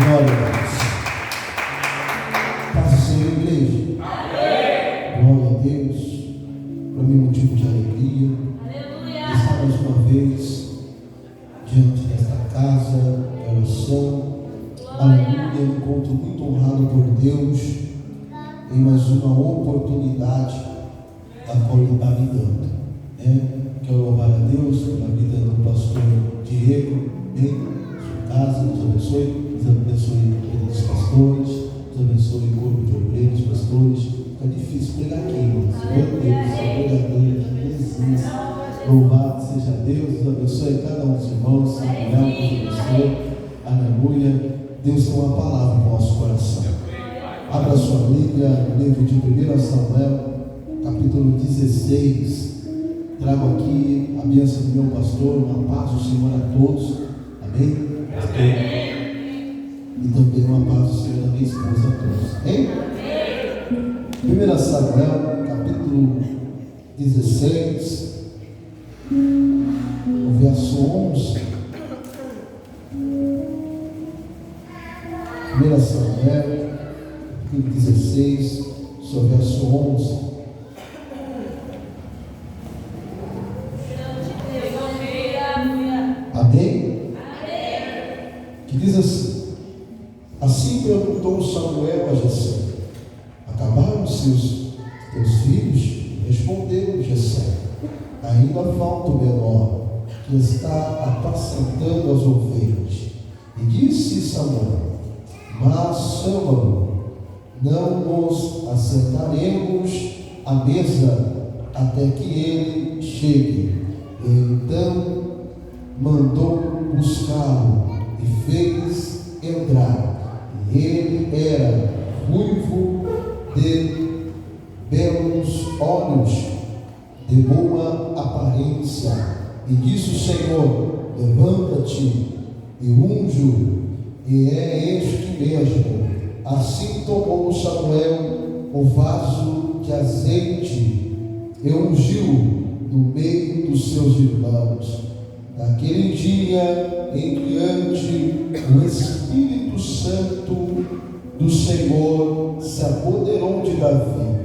Glória a Deus. Paz do Senhor, igreja. Amém. Glória a Deus. Para mim, motivo de alegria. Aleluia. Estar mais uma vez diante desta casa de oração. Aleluia. Encontro muito honrado por Deus em mais uma oportunidade a qual Ele está me dando. Quero louvar a Deus pela vida do pastor Diego. Sua casa, Deus abençoe. Deus abençoe os pastores. Deus abençoe o corpo de obreiros, pastores. Está difícil pregar aqui, irmãos. Meu Deus, pregador, Jesus. Louvado seja Deus. Deus abençoe cada um dos irmãos. Samuel, Deus abençoe. Aleluia. Deus tem uma palavra no nosso coração. Abra sua Bíblia no livro de 1 Samuel, capítulo 16. Trago aqui a bênção do meu pastor, uma paz do Senhor a todos. Amém? Amém. E também uma paz do Senhor da minha esposa a todos. Amém? 1 Samuel, capítulo 16, o verso 11. 1 Samuel, capítulo 16, seu verso 11. Amém? Que diz assim: assim perguntou Samuel a Jessé: acabaram-se os teus filhos? Respondeu Jessé: ainda falta o menor, que está apacentando as ovelhas. E disse Samuel: mas chama-lo, não nos assentaremos à mesa até que ele chegue. E então mandou buscá-lo e fez entrar. E ele era ruivo, de belos olhos, de boa aparência. E disse o Senhor: levanta-te e unge-o. E é este mesmo. Assim tomou Samuel o vaso de azeite e ungiu no meio dos seus irmãos. Naquele dia em diante, o Espírito Santo do Senhor se apoderou de Davi.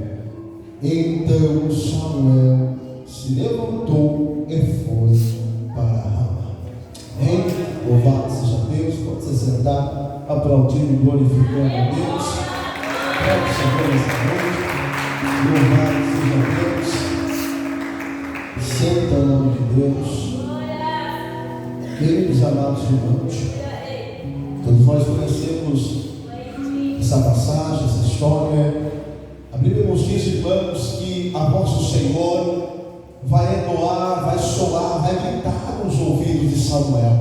Então Samuel se levantou e foi para Ramá. Amém? Louvado seja Deus. Pode se sentar, aplaudindo e glorificando a Deus. Pode se sentar nessa noite. Louvado seja Deus. Senta no nome de Deus. Queridos amados irmãos, todos nós conhecemos essa passagem, essa história. A Bíblia nos diz, irmãos, que a voz do Senhor vai ecoar, vai soar, vai gritar nos ouvidos de Samuel,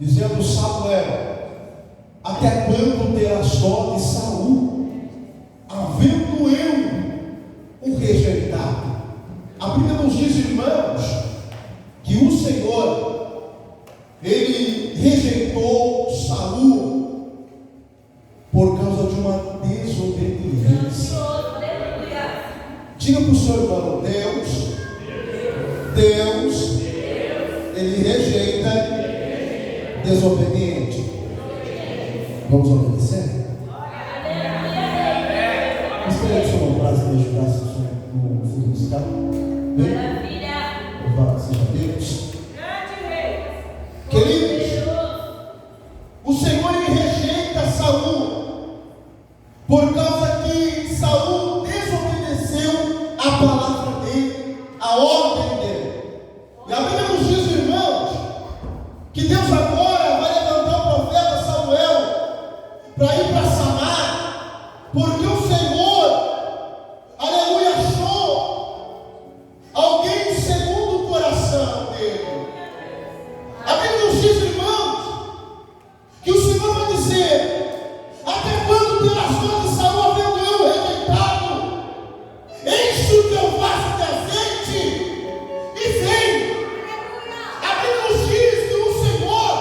dizendo: Samuel, até quando terás dó de Saul, havendo eu o rejeitado? A Bíblia nos diz, irmãos, que o Senhor, Ele rejeitou Saul por causa de uma desobediência. Diga para o seu irmão: Deus, Ele rejeita desobediente. Vamos obedecer? Espera que o senhor prazo e deixe o braço no fundo musical. Bem? Louvado seja Deus. Queridos, o Senhor ele rejeita Saul por causa que Saul desobedeceu a palavra dele, a ordem dele. E a Bíblia nos diz, irmãos, que Deus agora vai levantar o profeta Samuel para ir para Samar, porque o Senhor, aleluia, achou alguém segundo o coração dele. A Bíblia nos diz, irmãos, que o Senhor vai dizer: até quando terás dó de Saul, havendo eu rejeitado? Enche o teu vaso de azeite e vem. A Bíblia nos diz que o Senhor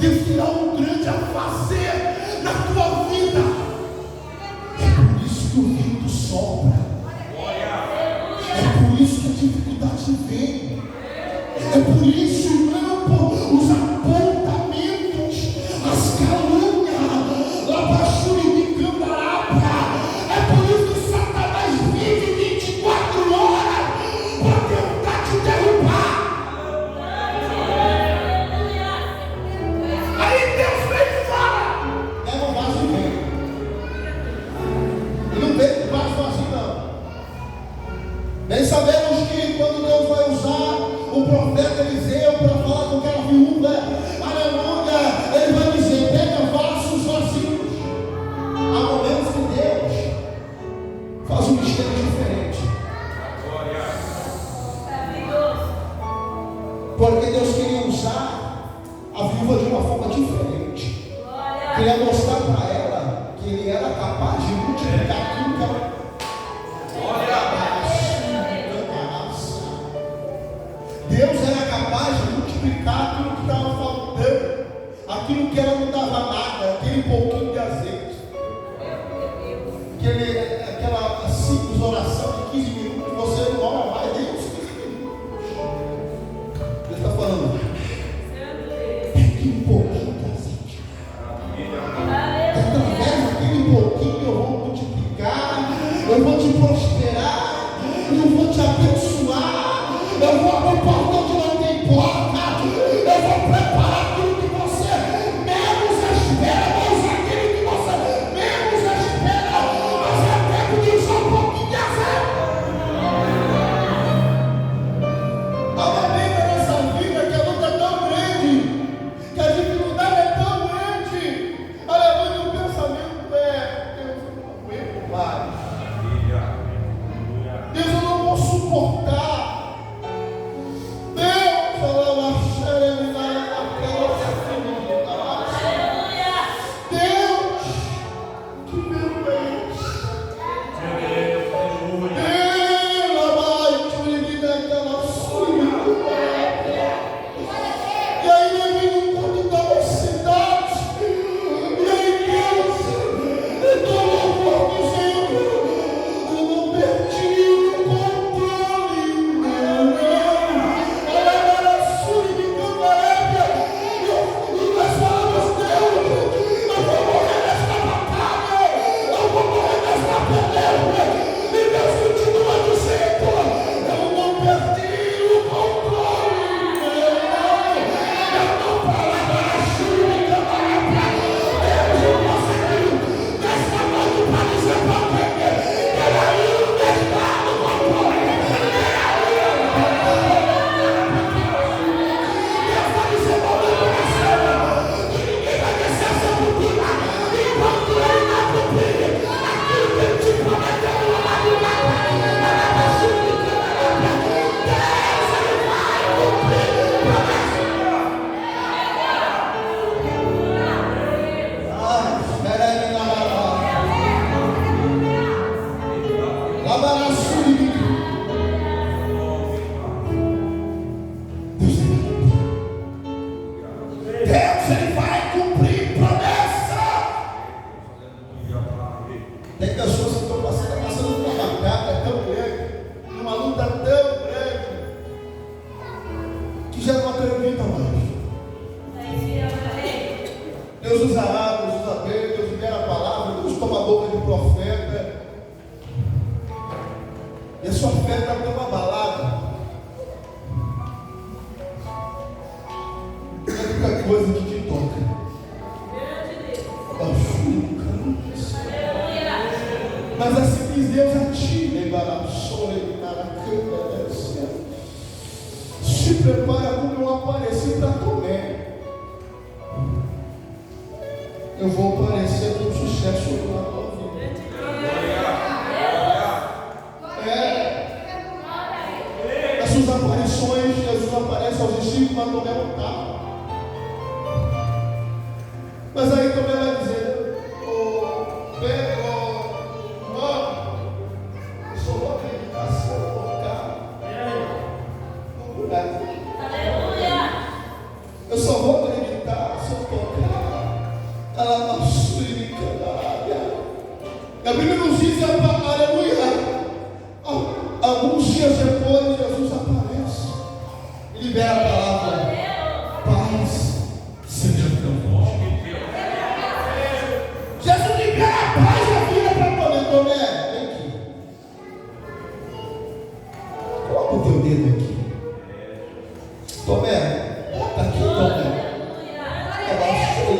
Deus terá um grande a fazer na tua vida. É por isso que o vento sopra. É por isso que a dificuldade vem. É por isso, irmão, os apontamentos, as calúnias, Labaxuri de Cambarapa. É por isso que Satanás vive 24 horas para tentar te derrubar. Aí Deus vem e fala: leva o vaso e vem. E não vem com o vaso vazio, não. Bem sabemos que quando Deus vai usar o profeta Eliseu para falar com aquela viúva, aleluia, ele vai dizer: pega vasos vazios. Há momentos que Deus faz um mistério diferente. Porque Deus queria usar a viúva de uma forma diferente. Queria mostrar para ela que ele era capaz de multiplicar aquilo que ela. Deus era capaz de multiplicar aquilo que estava faltando, aquilo que ela não dava nada, aquele pouquinho de azeite, aquela simples oração de 15 minutos, você não ora mais nem uns 15 minutos. Deus está falando: aquele pouquinho de azeite, através daquele pouquinho eu vou multiplicar, eu vou te prosperar, eu vou te abençoar. Eu vou abrir porta onde não tem porta. Eu vou preparar aquilo que você menos espera. Vou usar aquilo que você menos espera. Mas é tempo de usar um pouquinho de azeite. Há uma vida nessa vida que a luta é tão grande, que a dificuldade é tão grande. Aleluia, o pensamento é: Deus, eu não aguento mais. Deus, eu não vou suportar. Deus usa A, Deus usa B, Deus libera a palavra, Deus toma a boca de profeta. E a sua fé está tão abalada. É a única coisa que te toca. Mas assim diz Deus a ti, se prepara como eu apareci para Tomé. Eu vou aparecer com sucesso na tua vida. Essas aparições, Jesus aparece aos discípulos, mas Tomé não está. Mas aí Tomé vai dizer: Pedro, eu só vou acreditar se eu tocar no buraco. Eu só vou acreditar se eu tocar. Eu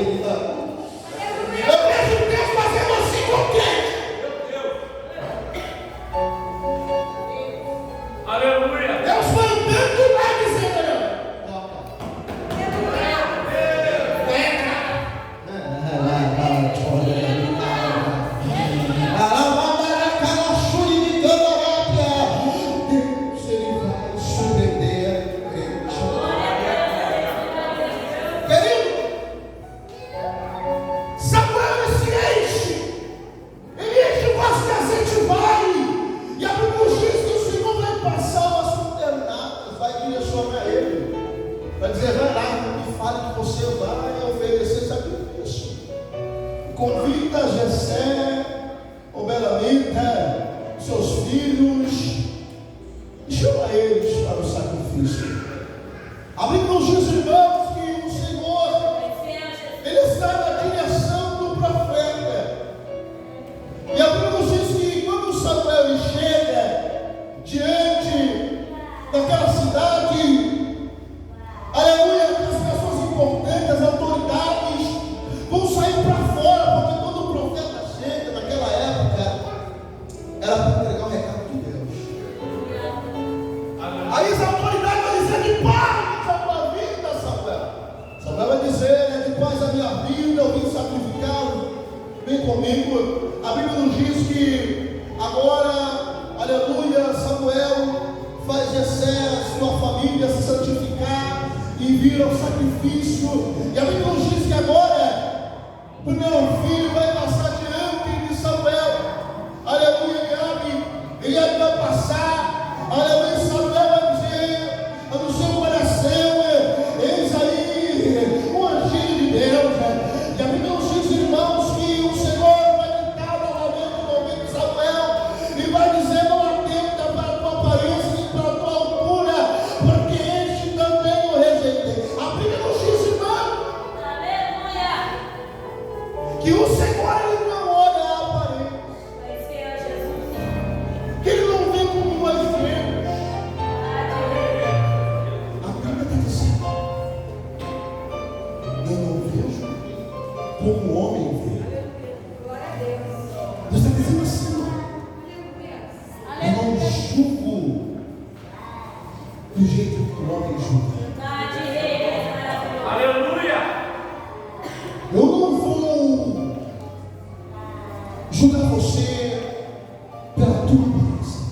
vejo Deus fazendo assim com quem? Aleluia. Deus foi andando lá dizendo: Deus, ele vai surpreender a gente. Querido, Samuel se enche, ele enche o vaso de azeite e vai, e a Bíblia diz que o Senhor vai passar umas condenadas, vai direcionar ele, vai dizer: vai lá, me fale que você vai oferecer sacrifício. Convida Jessé, Obelamita, seus filhos, e chama eles para o sacrifício. A Bíblia diz, irmãos, que o Senhor, ele está na direção do profeta. E a Bíblia diz que quando Samuel chega diante daquela cidade, aleluia, as pessoas importantes, as autoridades vão sair para fora, porque quando o profeta chega naquela época, era para entregar o recado de Deus. Aí as autoridades vão dizer: de paz a tua vida, Samuel. Samuel vai dizer: de paz a minha vida, eu vim sacrificar, vem comigo. A Bíblia nos diz que agora, aleluia, Samuel faz Jessé, sua família se santificar e vir ao sacrifício. E a Bíblia nos diz que agora o primeiro filho vai passar diante de Samuel. Aleluia, Eliabe vai passar. Aleluia, Samuel vai dizer no seu coração: eis aí o anjinho de Deus. E a Bíblia nos diz, irmãos, que o Senhor vai entrar novamente no ouvido de Samuel e vai dizer: não atenta para a tua aparência nem para a tua altura, porque este também o rejeitei. A Bíblia nos diz, irmão, que o Senhor, ele não olha a aparência, que ele não vê como nós vemos. A Bíblia está dizendo: eu não vejo como o homem vê. Deus está dizendo assim: eu não julgo do jeito que o homem julga. Aleluia. Eu não vou julgar você pela tua aparência,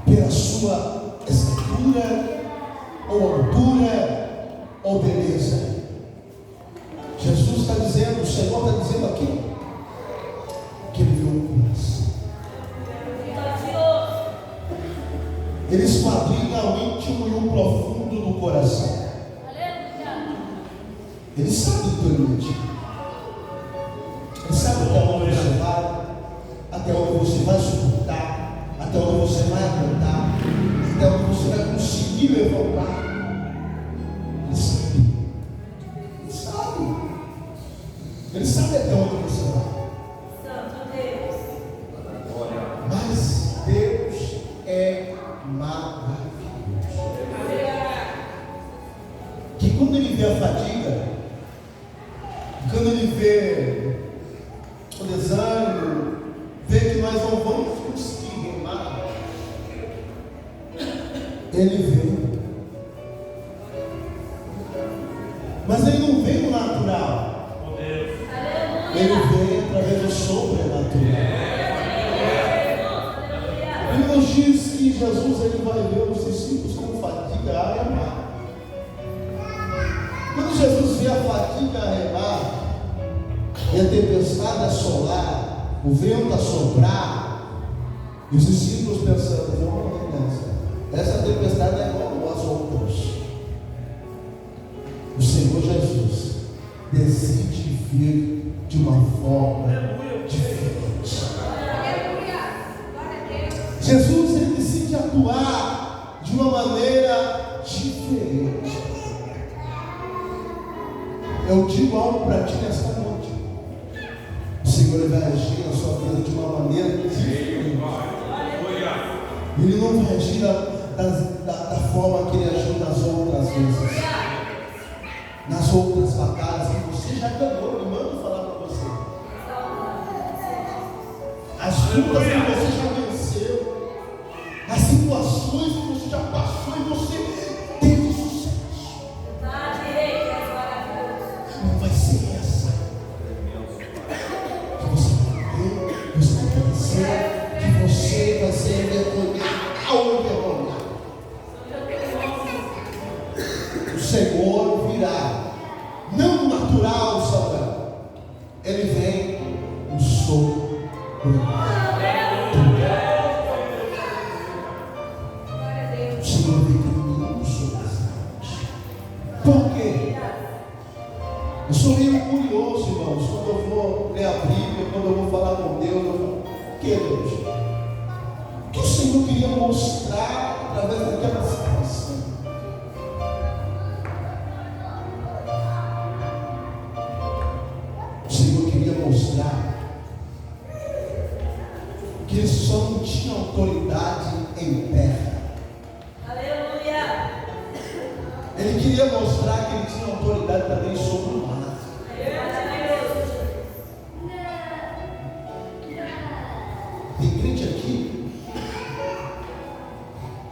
pela sua estatura, ou altura, ou beleza. Jesus está dizendo, o Senhor está dizendo aqui, que ele viu o coração. Ele esquadrinha o íntimo e o profundo do coração. Ele sabe o teu íntimo. Ele sabe até onde você vai, até onde você vai suportar, até onde você vai aguentar, até onde você vai conseguir levantar. Ele sabe. Ele sabe. Ele sabe até onde você vai. Mas Deus é maravilhoso. Que quando ele vê a fadiga, quando ele vê o desânimo, vê que nós não vamos conseguir remar, ele vê. Mas ele não vê no natural, ele vê através do sobrenatural. Ele nos diz que Jesus, ele vai ver os discípulos com fadiga a remar. Quando Jesus vê a fadiga a remar, e a tempestade assolar, o vento assoprar, e os discípulos pensando: essa tempestade é igual às outras. O Senhor Jesus decide vir de uma forma diferente. Jesus, ele decide atuar de uma maneira diferente. Eu digo algo para ti nesta noite: o Senhor, ele vai agir na sua vida de uma maneira diferente. Ele não vai agir da forma que ele agiu nas outras vezes. nas outras batalhas que você já ganhou. Eu mando falar para você. As lutas que você já venceu, as situações que você já passou e você teve sucesso. Não vai ser essa que você vai ver, você vai vencer, que você vai ser envergonhado ou envergonhado. O Senhor virá, não natural, Samuel. Ele vem no sobrenatural. O Senhor vem caminhando sobre as águas. Por quê? Eu sou meio curioso, irmãos, quando eu vou ler a Bíblia, quando eu vou falar com Deus, eu falo, o que, Deus? O que o Senhor queria mostrar através daquela situação? O Senhor queria mostrar que ele só não tinha autoridade em terra. Aleluia! Ele queria mostrar que ele tinha autoridade também sobre o mar. Tem crente aqui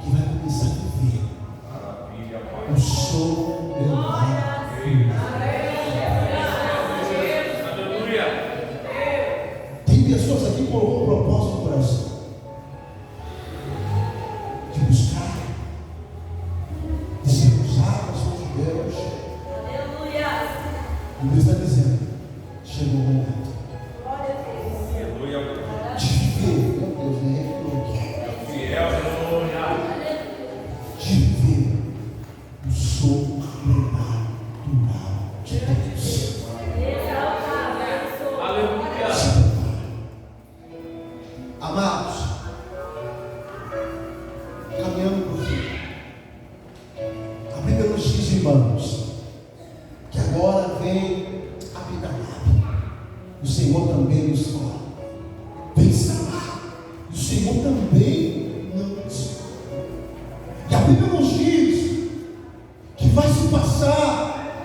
que vai começar a viver o sobrenatural. Tem pessoas aqui por um propósito no coração de buscar, de ser usadas por Deus. E Deus está dizendo: chegou o momento de viver, meu Deus, de viver o sobrenatural de Deus. Amados, caminhando por fim, a Bíblia nos diz, irmãos, que agora vem a vida nova. O Senhor também nos fala: vem salvar. O Senhor também nos fala. E a Bíblia nos diz que vai se passar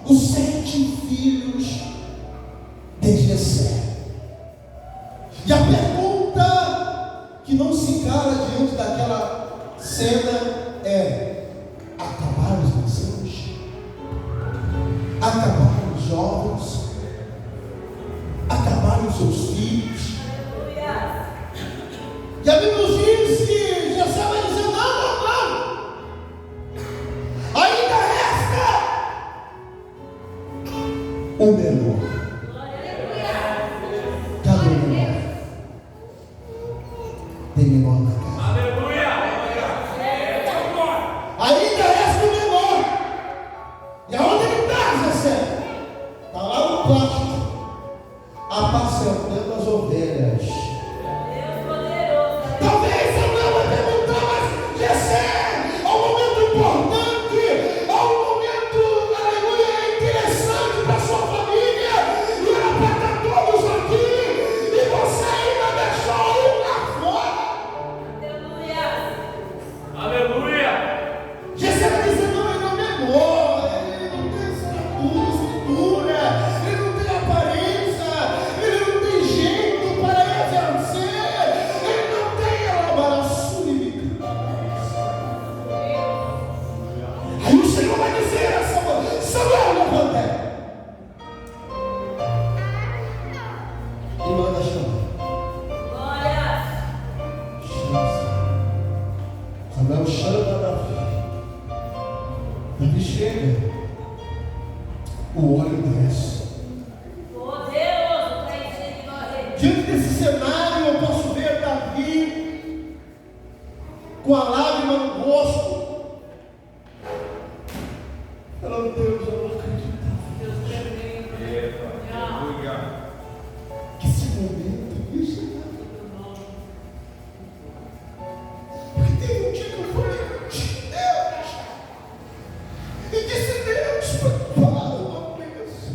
os 7 filhos de Jessé. E a pergunta que não se cala diante daquela cena é: acabaram os anciãos? Acabaram os jovens? Acabaram os seus filhos? E a Bíblia nos diz que Jessé vai dizer: não. Ainda resta o menor. Cadê o menor? Tem menor na casa. Ainda resta o menor. E aonde ele está, Jessé? Está lá no pasto, apacentando as ovelhas. Talvez Samuel vai perguntar: mas Jessé, é um momento importante, é um momento, aleluia, interessante para a sua família, e era para estar todos aqui, e você ainda deixou um lá fora. Jessé vai dizer: não, ele não é menor, ele não tem estrutura, ele não tem aparência, ele não tem jeito para exercer, ele não tem elaboração limitada. Aí o Senhor vai dizer a Samuel: Samuel, levanta. E manda chamar. Samuel chama Davi. Davi chega, o óleo desce. Diante desse cenário, eu posso ver Davi com a lágrima no rosto, falando: Deus, eu não acreditava que esse momento ia chegar. Porque teve um dia que eu falei: Deus, e disse: Deus, prepara uma bênção.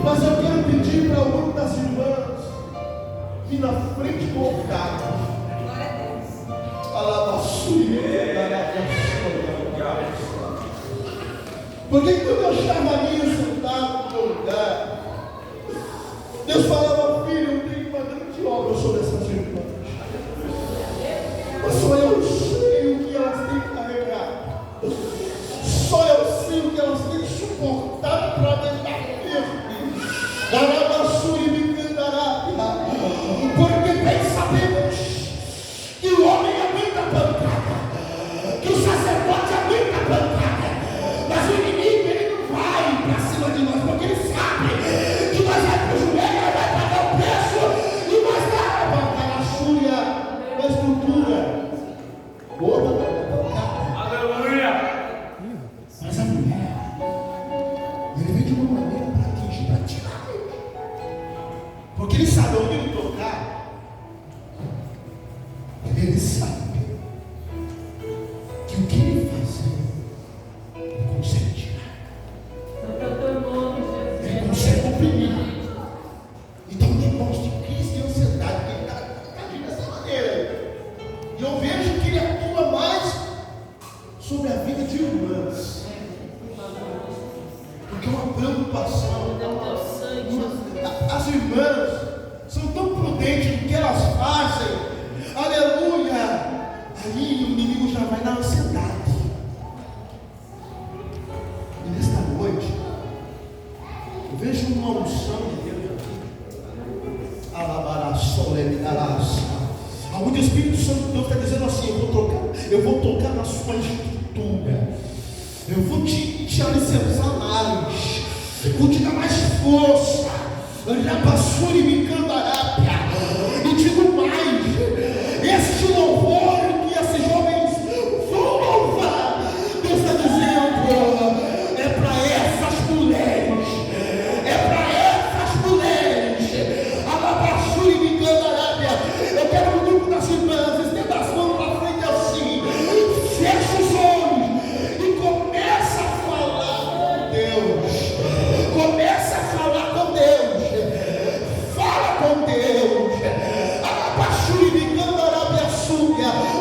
Mas eu quero pedir para uma das irmãs ir na frente do altar. Porque quando eu estava ali sentado no meu lugar, Deus falava: filho, eu tenho uma grande obra sobre essas irmãs. Mas só eu sei o que elas têm que carregar. Só eu sei o que elas têm que suportar para aguentar firme. Porque bem sabemos que o homem aguenta pancada, que o sacerdote aguenta pancada, mas o inimigo ele não vai para cima de nós, porque ele sabe que nós vamos para o joelho, vai pagar o preço e nós vamos pagar a súria, a estrutura. Boa, aleluia! Mas a mulher, ele vem de uma maneira para atingir, para tirar ele, porque ele sabe onde ele tocar. Ele sabe que o que ele fazer, ele consegue tirar, ele consegue oprimir. Então, o negócio de crise de ansiedade, ele está agindo dessa maneira. E eu vejo que ele atua mais sobre a vida de irmãs, porque é uma preocupação. As irmãs são tão prudentes no que elas fazem. Aleluia! Aí o inimigo já vai na ansiedade. E nesta noite eu vejo uma unção de Deus aqui. Aonde o Espírito Santo de Deus está dizendo assim: eu vou tocar na sua estrutura, eu vou te alicerçar mais, eu vou te dar mais força. Rapassuri me candarápia. E digo mais: este louvor que esses jovens vão louvar, Deus está dizendo, é para essas mulheres, é para essas mulheres. Rapassuri me candarápia. Eu quero um grupo das irmãs, estenda as mãos para frente assim, fecha os olhos e começa a falar com Deus. Começa a falar com Deus. Fala com Deus.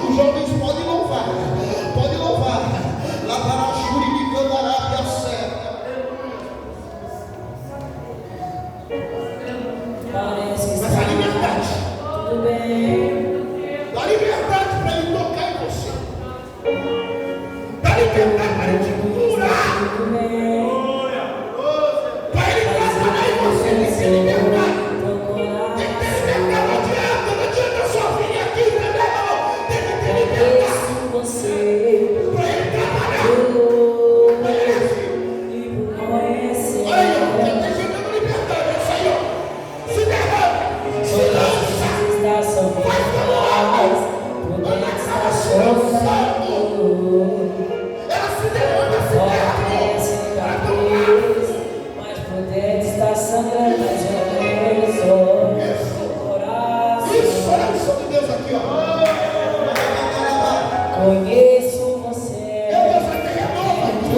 Os jovens podem louvar, pode louvar. Mas a liberdade, tudo bem. Dá liberdade para ele tocar em você. Dá liberdade para ele te curar. Para ele trabalhar em você, tem que ter liberdade. Tem que ter liberdade. Não adianta só vir aqui, entendeu? Tem que ter liberdade. Para ele trabalhar. Olha aí, ó, tem gente dando liberdade. Isso aí, ó. Se derrama. Se lança. Vai falar. Olha que estava sofrendo. Ela se derrama, se derrama. Mas poder está sangrando as olhos. Isso, olha a missão de Deus aqui, ó. Conheço você. Deus vai ter renovo aqui.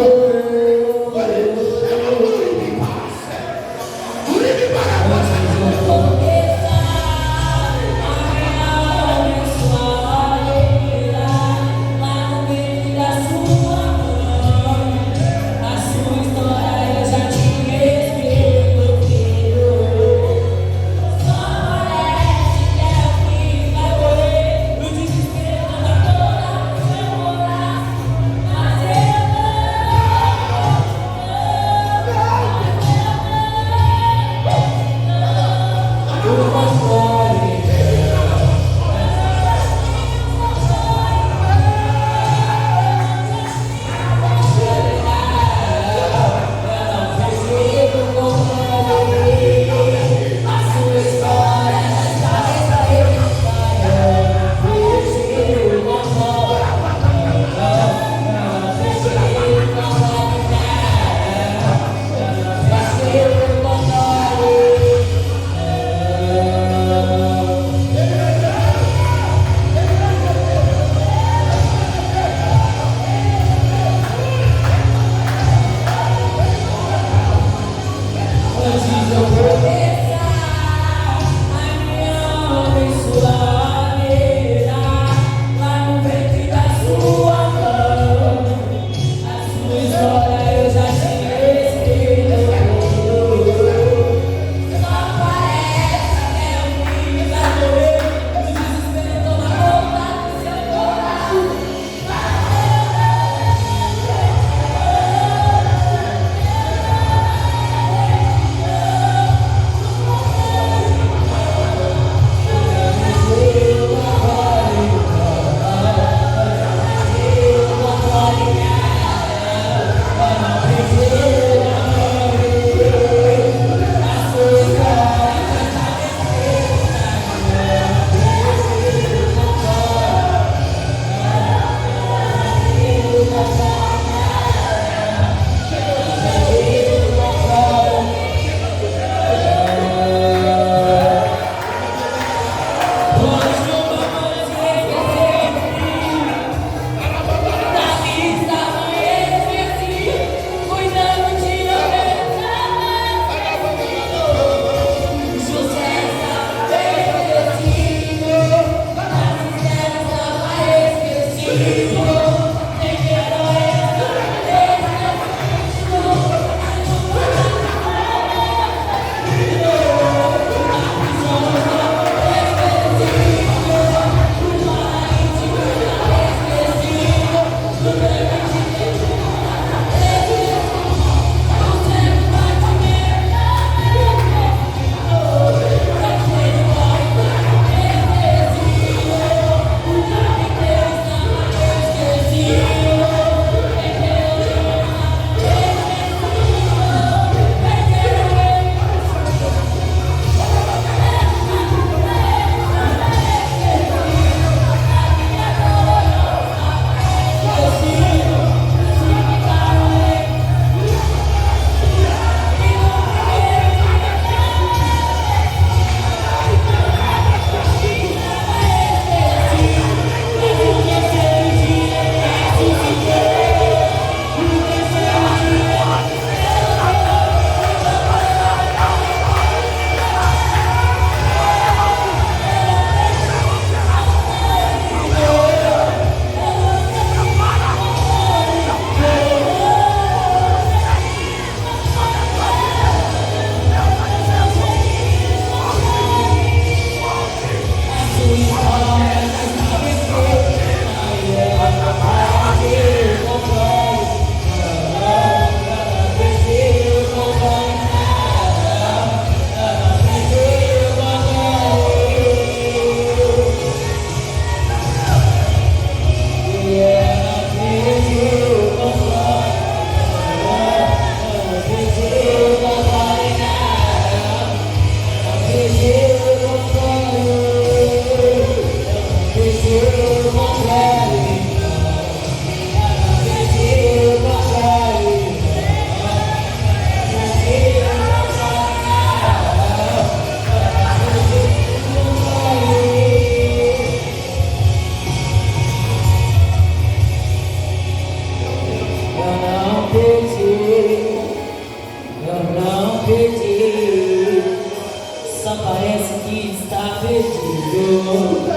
perdido.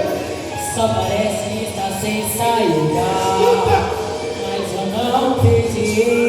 Só parece estar sem saída, mas eu não perdi.